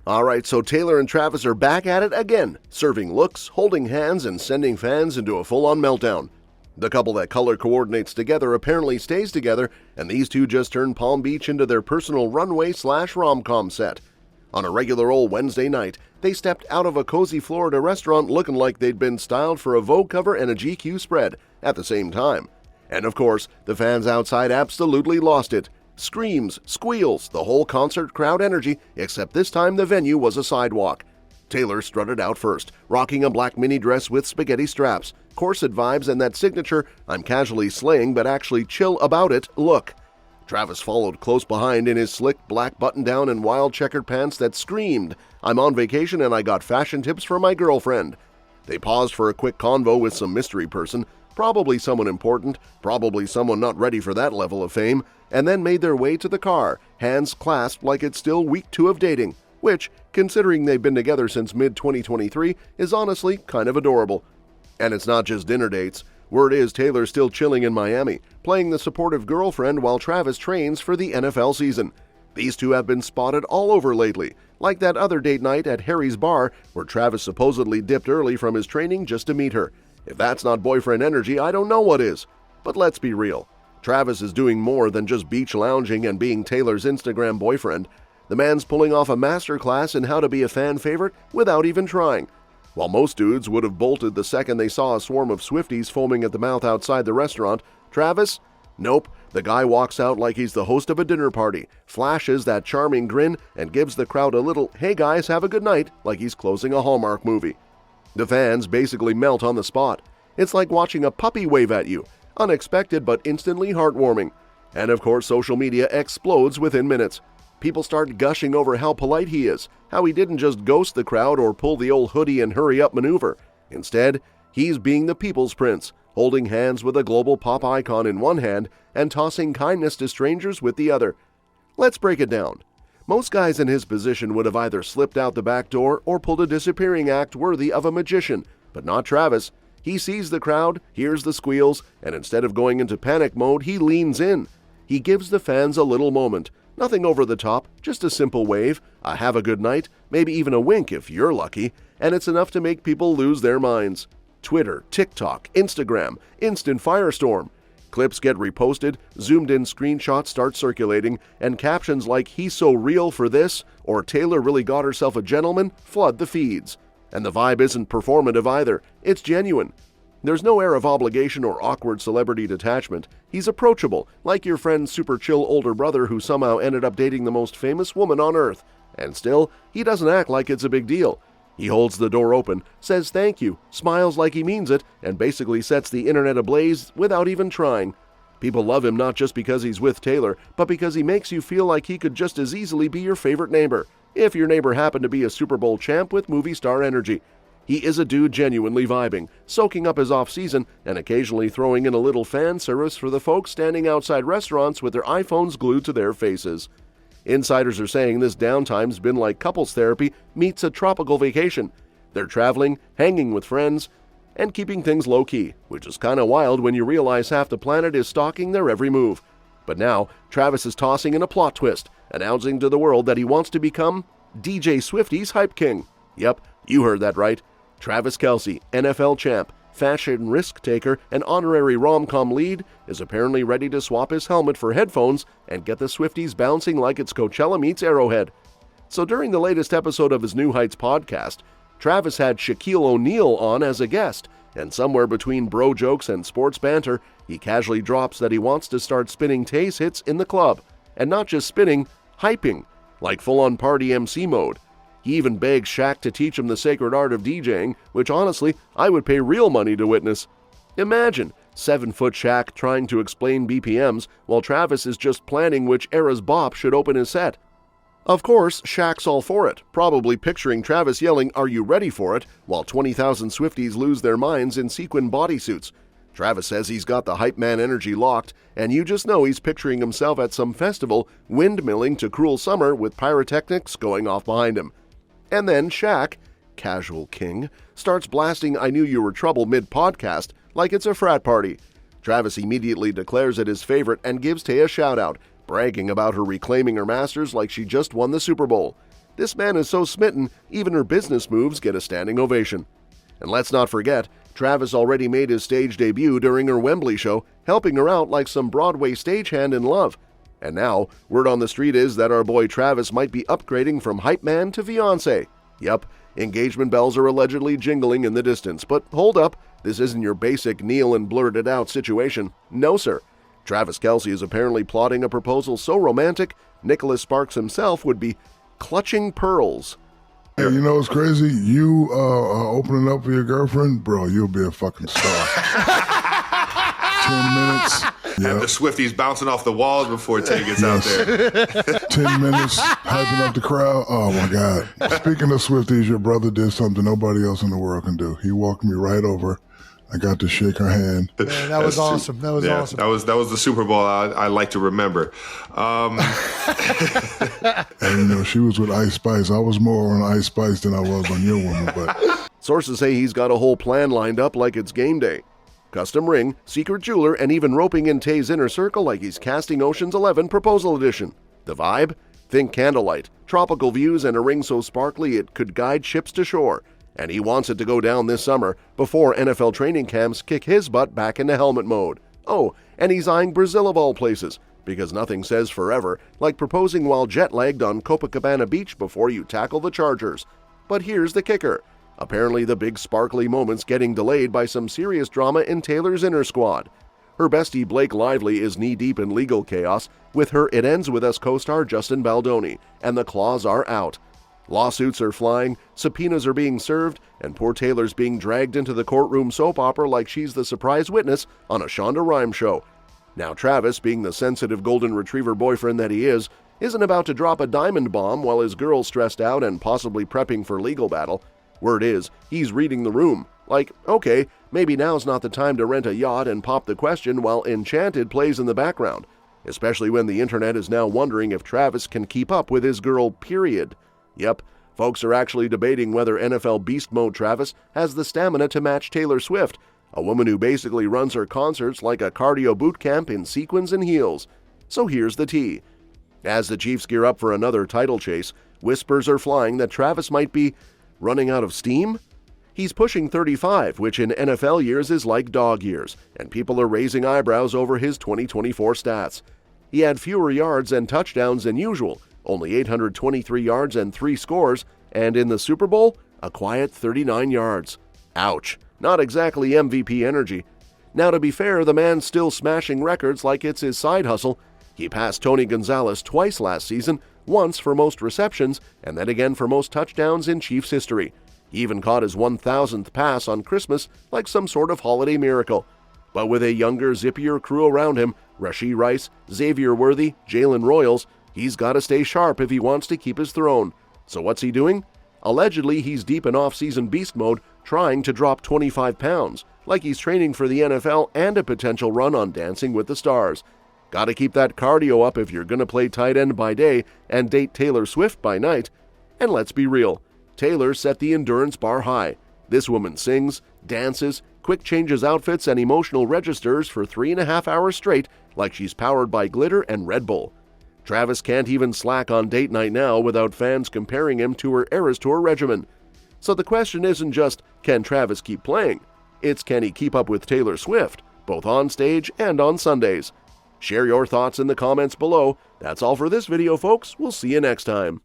Alright, so Taylor and Travis are back at it again, serving looks, holding hands, and sending fans into a full-on meltdown. The couple that color coordinates together apparently stays together, and these two just turned Palm Beach into their personal runway/rom-com set. On a regular old Wednesday night, they stepped out of a cozy Florida restaurant looking like they'd been styled for a Vogue cover and a GQ spread at the same time. And of course, the fans outside absolutely lost it. Screams, squeals, the whole concert crowd energy, except this time the venue was a sidewalk. Taylor strutted out first, rocking a black mini dress with spaghetti straps, corset vibes, and that signature "I'm casually slaying but actually chill about it" look. Travis followed close behind in his slick black button-down and wild checkered pants that screamed, "I'm on vacation and I got fashion tips for my girlfriend." They paused for a quick convo with some mystery person, probably someone important, probably someone not ready for that level of fame, and then made their way to the car, hands clasped like it's still week 2 of dating, which, considering they've been together since mid-2023, is honestly kind of adorable. And it's not just dinner dates. Word is Taylor's still chilling in Miami, playing the supportive girlfriend while Travis trains for the NFL season. These two have been spotted all over lately, like that other date night at Harry's bar where Travis supposedly dipped early from his training just to meet her. If that's not boyfriend energy, I don't know what is. But let's be real. Travis is doing more than just beach lounging and being Taylor's Instagram boyfriend. The man's pulling off a masterclass in how to be a fan favorite without even trying. While most dudes would have bolted the second they saw a swarm of Swifties foaming at the mouth outside the restaurant, Travis? Nope, the guy walks out like he's the host of a dinner party, flashes that charming grin, and gives the crowd a little "hey guys, have a good night" like he's closing a Hallmark movie. The fans basically melt on the spot. It's like watching a puppy wave at you. Unexpected but instantly heartwarming. And of course, social media explodes within minutes. People start gushing over how polite he is, how he didn't just ghost the crowd or pull the old hoodie and hurry up maneuver. Instead, he's being the people's prince, holding hands with a global pop icon in one hand and tossing kindness to strangers with the other. Let's break it down. Most guys in his position would have either slipped out the back door or pulled a disappearing act worthy of a magician, but not Travis. He sees the crowd, hears the squeals, and instead of going into panic mode, he leans in. He gives the fans a little moment. Nothing over the top, just a simple wave, a "have a good night," maybe even a wink if you're lucky, and it's enough to make people lose their minds. Twitter, TikTok, Instagram, instant firestorm. Clips get reposted, zoomed-in screenshots start circulating, and captions like "he's so real for this" or "Taylor really got herself a gentleman" flood the feeds. And the vibe isn't performative either, it's genuine. There's no air of obligation or awkward celebrity detachment. He's approachable, like your friend's super chill older brother who somehow ended up dating the most famous woman on earth. And still, he doesn't act like it's a big deal. He holds the door open, says thank you, smiles like he means it, and basically sets the internet ablaze without even trying. People love him not just because he's with Taylor, but because he makes you feel like he could just as easily be your favorite neighbor, if your neighbor happened to be a Super Bowl champ with movie star energy. He is a dude genuinely vibing, soaking up his off-season, and occasionally throwing in a little fan service for the folks standing outside restaurants with their iPhones glued to their faces. Insiders are saying this downtime's been like couples therapy meets a tropical vacation. They're traveling, hanging with friends, and keeping things low-key, which is kinda wild when you realize half the planet is stalking their every move. But now, Travis is tossing in a plot twist, announcing to the world that he wants to become DJ Swifty's Hype King. Yep, you heard that right. Travis Kelce, NFL champ, fashion risk-taker, and honorary rom-com lead, is apparently ready to swap his helmet for headphones and get the Swifties bouncing like it's Coachella meets Arrowhead. So during the latest episode of his New Heights podcast, Travis had Shaquille O'Neal on as a guest, and somewhere between bro jokes and sports banter, he casually drops that he wants to start spinning Tay's hits in the club. And not just spinning, hyping, like full-on party MC mode. He even begs Shaq to teach him the sacred art of DJing, which honestly, I would pay real money to witness. Imagine 7-foot Shaq trying to explain BPMs while Travis is just planning which era's bop should open his set. Of course, Shaq's all for it, probably picturing Travis yelling, "Are you ready for it?" while 20,000 Swifties lose their minds in sequin bodysuits. Travis says he's got the hype man energy locked, and you just know he's picturing himself at some festival, windmilling to Cruel Summer with pyrotechnics going off behind him. And then Shaq, casual king, starts blasting "I Knew You Were Trouble" mid-podcast like it's a frat party. Travis immediately declares it his favorite and gives Tay a shout-out, bragging about her reclaiming her masters like she just won the Super Bowl. This man is so smitten, even her business moves get a standing ovation. And let's not forget, Travis already made his stage debut during her Wembley show, helping her out like some Broadway stagehand in love. And now, word on the street is that our boy Travis might be upgrading from hype man to fiancé. Yup, engagement bells are allegedly jingling in the distance, but hold up, this isn't your basic kneel and blurt it out situation. No sir. Travis Kelce is apparently plotting a proposal so romantic, Nicholas Sparks himself would be clutching pearls. Hey, you know what's crazy? You opening up for your girlfriend, bro, you'll be a fucking star. 10 minutes. And the Swifties bouncing off the walls before Tay gets out there. 10 minutes, hyping up the crowd. Oh, my God. Speaking of Swifties, your brother did something nobody else in the world can do. He walked me right over. I got to shake her hand. Man, that was awesome. That was awesome. That was the Super Bowl I like to remember. And, you know, she was with Ice Spice. I was more on Ice Spice than I was on your woman. But sources say he's got a whole plan lined up like it's game day. Custom ring, secret jeweler, and even roping in Tay's inner circle like he's casting Ocean's 11 Proposal Edition. The vibe? Think candlelight, tropical views, and a ring so sparkly it could guide ships to shore. And he wants it to go down this summer before NFL training camps kick his butt back into helmet mode. Oh, and he's eyeing Brazil of all places, because nothing says forever like proposing while jet-lagged on Copacabana Beach before you tackle the Chargers. But here's the kicker. Apparently the big sparkly moment's getting delayed by some serious drama in Taylor's inner squad. Her bestie Blake Lively is knee-deep in legal chaos. With her It Ends With Us co-star Justin Baldoni, and the claws are out. Lawsuits are flying, subpoenas are being served, and poor Taylor's being dragged into the courtroom soap opera like she's the surprise witness on a Shonda Rhimes show. Now Travis, being the sensitive golden retriever boyfriend that he is, isn't about to drop a diamond bomb while his girl's stressed out and possibly prepping for legal battle. Word is, he's reading the room. Like, okay, maybe now's not the time to rent a yacht and pop the question while Enchanted plays in the background, especially when the internet is now wondering if Travis can keep up with his girl, period. Yep, folks are actually debating whether NFL Beast Mode Travis has the stamina to match Taylor Swift, a woman who basically runs her concerts like a cardio boot camp in sequins and heels. So here's the tea. As the Chiefs gear up for another title chase, whispers are flying that Travis might be running out of steam? He's pushing 35, which in NFL years is like dog years, and people are raising eyebrows over his 2024 stats. He had fewer yards and touchdowns than usual, only 823 yards and 3 scores, and in the Super Bowl, a quiet 39 yards. Ouch, not exactly MVP energy. Now to be fair, the man's still smashing records like it's his side hustle. He passed Tony Gonzalez twice last season, once for most receptions, and then again for most touchdowns in Chiefs history. He even caught his 1,000th pass on Christmas like some sort of holiday miracle. But with a younger, zippier crew around him, Rashee Rice, Xavier Worthy, Jalen Royals, he's got to stay sharp if he wants to keep his throne. So what's he doing? Allegedly, he's deep in off-season beast mode, trying to drop 25 pounds, like he's training for the NFL and a potential run on Dancing with the Stars. Gotta keep that cardio up if you're gonna play tight end by day and date Taylor Swift by night. And let's be real, Taylor set the endurance bar high. This woman sings, dances, quick changes outfits and emotional registers for 3.5 hours straight like she's powered by glitter and Red Bull. Travis can't even slack on date night now without fans comparing him to her Eras Tour regimen. So the question isn't just, can Travis keep playing? It's, can he keep up with Taylor Swift, both on stage and on Sundays? Share your thoughts in the comments below. That's all for this video, folks. We'll see you next time.